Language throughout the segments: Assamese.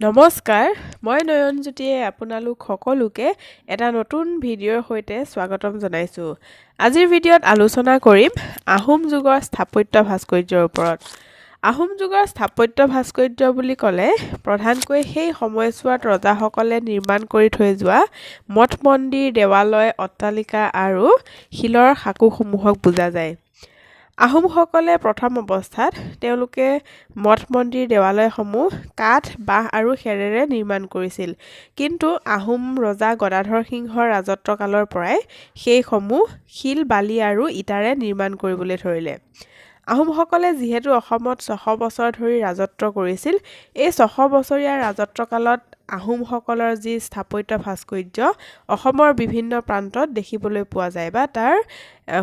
নমস্কাৰ, মই নয়নজ্যোতিয়ে আপোনালোক সকলোকে এটা নতুন ভিডিঅ'ৰ সৈতে স্বাগতম জনাইছোঁ। আজিৰ ভিডিঅ'ত আলোচনা কৰিম আহোম যুগৰ স্থাপত্য ভাস্কৰ্যৰ ওপৰত। আহোম যুগৰ স্থাপত্য ভাস্কৰ্য বুলি ক'লে প্ৰধানকৈ সেই সময়ছোৱাত ৰজাসকলে নিৰ্মাণ কৰি থৈ যোৱা মঠ মন্দিৰ, দেৱালয়, অট্টালিকা আৰু শিলৰ সাঁকোসমূহক বুজা যায়। আহোমসকলে প্ৰথম অৱস্থাত তেওঁলোকে মঠ মন্দিৰ, দেৱালয়সমূহ কাঠ, বাঁহ আৰু খেৰেৰে নিৰ্মাণ কৰিছিল। কিন্তু আহোম ৰজা গদাধৰ সিংহৰ ৰাজত্বকালৰ পৰাই সেইসমূহ শিল, বালি আৰু ইটাৰে নিৰ্মাণ কৰিবলৈ ধৰিলে। আহোমসকলে যিহেতু অসমত ৬০০ বছৰ ধৰি ৰাজত্ব কৰিছিল, এই ৬০০ বছৰীয়া ৰাজত্বকালত আহোমসকলৰ যি স্থাপত্য ভাস্কৰ্য অসমৰ বিভিন্ন প্ৰান্তত দেখিবলৈ পোৱা যায় বা তাৰ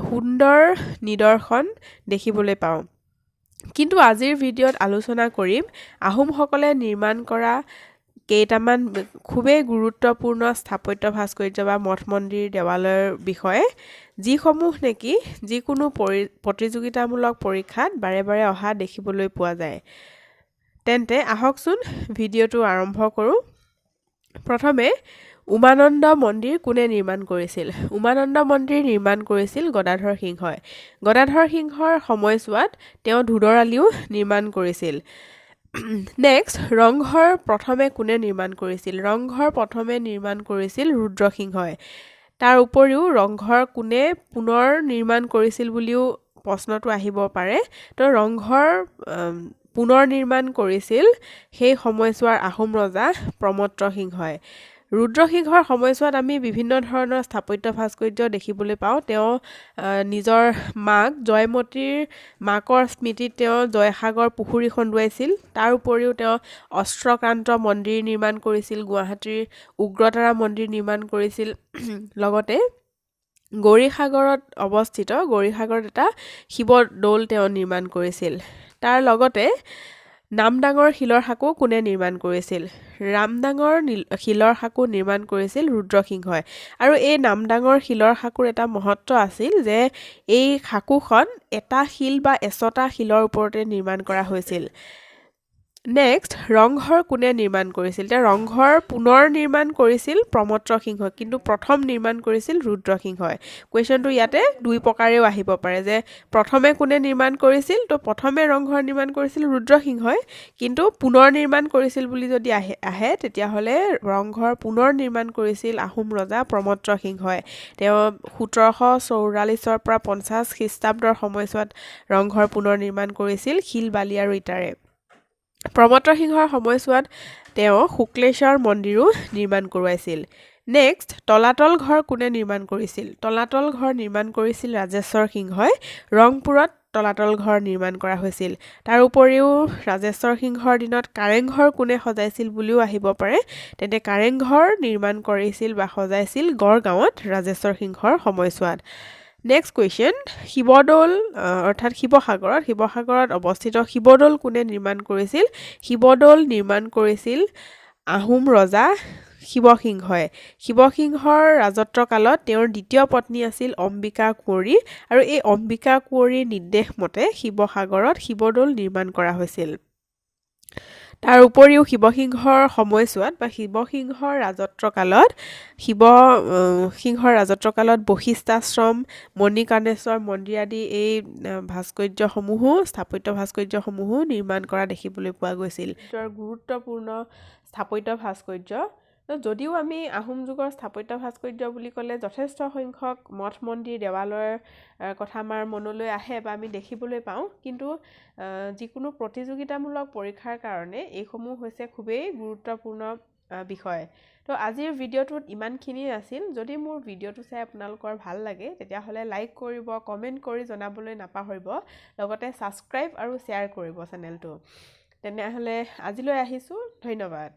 সুন্দৰ নিদৰ্শন দেখিবলৈ পাওঁ। কিন্তু আজিৰ ভিডিঅ'ত আলোচনা কৰিম আহোমসকলে নিৰ্মাণ কৰা কেইটামান খুবেই গুৰুত্বপূৰ্ণ স্থাপত্য ভাস্কৰ্য বা মঠ মন্দিৰ, দেৱালয়ৰ বিষয়ে, যিসমূহ নেকি যিকোনো প্ৰতিযোগিতামূলক পৰীক্ষাত বাৰে বাৰে অহা দেখিবলৈ পোৱা যায়। তেন্তে আহকচোন ভিডিঅ'টো আৰম্ভ কৰোঁ। প্ৰথমে উমানন্দ মন্দিৰ কোনে নিৰ্মাণ কৰিছিল? উমানন্দ মন্দিৰ নিৰ্মাণ কৰিছিল গদাধৰ সিংহই। গদাধৰ সিংহৰ সময়ছোৱাত তেওঁ ধুদৰালিও নিৰ্মাণ কৰিছিল। নেক্সট, ৰংঘৰ প্ৰথমে কোনে নিৰ্মাণ কৰিছিল? ৰংঘৰ প্ৰথমে নিৰ্মাণ কৰিছিল ৰুদ্ৰসিংহই। তাৰ উপৰিও ৰংঘৰ কোনে পুনৰ নিৰ্মাণ কৰিছিল বুলিও প্ৰশ্নটো আহিব পাৰে। তো ৰংঘৰ পুনৰ নিৰ্মাণ কৰিছিল সেই সময়ছোৱাৰ আহোম ৰজা প্ৰমত্ত সিংহই। ৰুদ্ৰসিংহৰ সময়ছোৱাত আমি বিভিন্ন ধৰণৰ স্থাপত্য ভাস্কৰ্য দেখিবলৈ পাওঁ। তেওঁ নিজৰ মাক জয়মতীৰ মাকৰ স্মৃতিত তেওঁ জয়সাগৰ পুখুৰী খন্দুৱাইছিল। তাৰ উপৰিও তেওঁ অস্ত্ৰক্ৰান্ত মন্দিৰ নিৰ্মাণ কৰিছিল, গুৱাহাটীৰ উগ্ৰতাৰা মন্দিৰ নিৰ্মাণ কৰিছিল। লগতে গৌৰীসাগৰত অৱস্থিত গৌৰীসাগৰত এটা শিৱদৌল তেওঁ নিৰ্মাণ কৰিছিল। তাৰ লগতে নামদাঙৰ শিলৰ সাঁকো কোনে নিৰ্মাণ কৰিছিল? ৰামদাঙৰ শিলৰ সাঁকো নিৰ্মাণ কৰিছিল ৰুদ্ৰসিংহই। আৰু এই নামদাঙৰ শিলৰ সাঁকোৰ এটা মহত্ব আছিল যে এই সাঁকোখন এটা শিল বা এচটা শিলৰ ওপৰতে নিৰ্মাণ কৰা হৈছিল। নেক্সট, ৰংঘৰ কোনে নিৰ্মাণ কৰিছিল? এতিয়া ৰংঘৰ পুনৰ নিৰ্মাণ কৰিছিল প্ৰমত্ত সিংহই, কিন্তু প্ৰথম নিৰ্মাণ কৰিছিল ৰুদ্ৰসিংহই। কুৱেশ্যনটো ইয়াতে দুই প্ৰকাৰেও আহিব পাৰে যে প্ৰথমে কোনে নিৰ্মাণ কৰিছিল? তো প্ৰথমে ৰংঘৰ নিৰ্মাণ কৰিছিল ৰুদ্ৰসিংহই, কিন্তু পুনৰ নিৰ্মাণ কৰিছিল বুলি যদি আহে তেতিয়াহ'লে ৰংঘৰ পুনৰ নিৰ্মাণ কৰিছিল আহোম ৰজা প্ৰমত্ত সিংহই। তেওঁ ১৭৪৪ পৰা ৫০ খ্ৰীষ্টাব্দৰ সময়ছোৱাত ৰংঘৰ পুনৰ নিৰ্মাণ কৰিছিল শিল, বালি আৰু ইটাৰে। প্ৰমত্ত সিংহৰ সময়ছোৱাত তেওঁ শুক্লেশ্বৰ মন্দিৰো নিৰ্মাণ কৰোৱাইছিল। নেক্সট, তলাতল ঘৰ কোনে নিৰ্মাণ কৰিছিল? তলাতল ঘৰ নিৰ্মাণ কৰিছিল ৰাজেশ্বৰ সিংহই। ৰংপুৰত তলাতল ঘৰ নিৰ্মাণ কৰা হৈছিল। তাৰ উপৰিও ৰাজেশ্বৰ সিংহৰ দিনত কাৰেংঘৰ কোনে সজাইছিল বুলিও আহিব পাৰে। তেন্তে কাৰেংঘৰ নিৰ্মাণ কৰিছিল বা সজাইছিল গড়গাঁৱত ৰাজেশ্বৰ সিংহৰ সময়ছোৱাত। নেক্সট কুৱেশ্যন, শিৱদৌল অৰ্থাৎ শিৱসাগৰত অৱস্থিত শিৱদৌল কোনে নিৰ্মাণ কৰিছিল? শিৱদৌল নিৰ্মাণ কৰিছিল আহোম ৰজা শিৱসিংহই। শিৱসিংহৰ ৰাজত্বকালত তেওঁৰ দ্বিতীয় পত্নী আছিল অম্বিকা কুঁৱৰী, আৰু এই অম্বিকা কুঁৱৰীৰ নিৰ্দেশ মতে শিৱসাগৰত শিৱদৌল নিৰ্মাণ কৰা হৈছিল। তাৰ উপৰিও শিৱসিংহৰ সময়ছোৱাত বা শিৱসিংহৰ ৰাজত্বকালত বশিষ্ঠাশ্ৰম, মণিকাৰ্ণেশ্বৰ মন্দিৰ আদি এই স্থাপত্য ভাস্কৰ্যসমূহো নিৰ্মাণ কৰা দেখিবলৈ পোৱা গৈছিল। গুৰুত্বপূৰ্ণ স্থাপত্য ভাস্কৰ্য। যদিও আমি আহোম যুগৰ স্থাপত্য ভাস্কৰ্য বুলি ক'লে যথেষ্ট সংখ্যক মঠ মন্দিৰ, দেৱালয়ৰ কথা আমাৰ মনলৈ আহে বা আমি দেখিবলৈ পাওঁ, কিন্তু যিকোনো প্ৰতিযোগিতামূলক পৰীক্ষাৰ কাৰণে এইসমূহ হৈছে খুবেই গুৰুত্বপূৰ্ণ বিষয়। তো আজিৰ ভিডিঅ'টোত ইমানখিনিয়ে আছিল। যদি মোৰ ভিডিঅ'টো চাই আপোনালোকৰ ভাল লাগে তেতিয়াহ'লে লাইক কৰিব, কমেণ্ট কৰি জনাবলৈ নাপাহৰিব। লগতে ছাবস্ক্ৰাইব আৰু শ্বেয়াৰ কৰিব চেনেলটো। তেনেহ'লে আজিলৈ আহিছোঁ, ধন্যবাদ।